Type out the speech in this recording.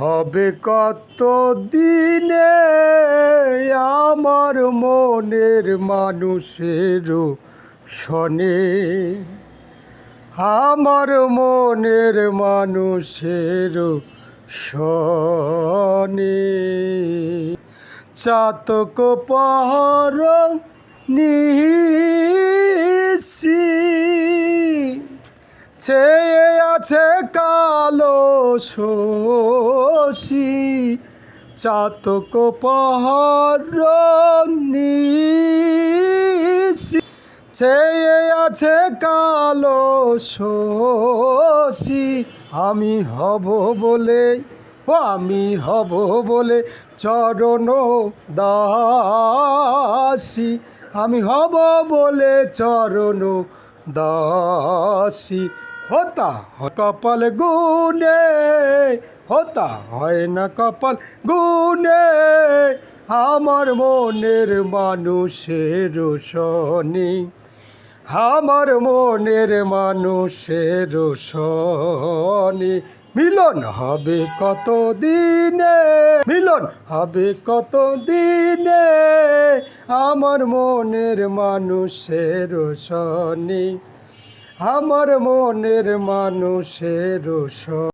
হবে কত দিনে আমার মনের মানুষের শনে, আমার মনের মানুষের শনে। চাতক পাহাড় নিশি চেয়ে আছে কালো শশী, চাতক পাহাড় নিশি চেয়ে আছে কালো শশী। আমি হব বলে আমি হব বলে চরণ দাসী, আমি হব বলে চরণ দাসী। হতা কপাল গুনে, হতা হয় না কপাল গুনে, আমার মনের মানুষের শনি, আমার মনের মানুষের শনি। মিলন হবে কত দিনে, মিলন হবে কত দিনে, আমার মনের মানুষের শনি, আমার মনের মানুষের শনি।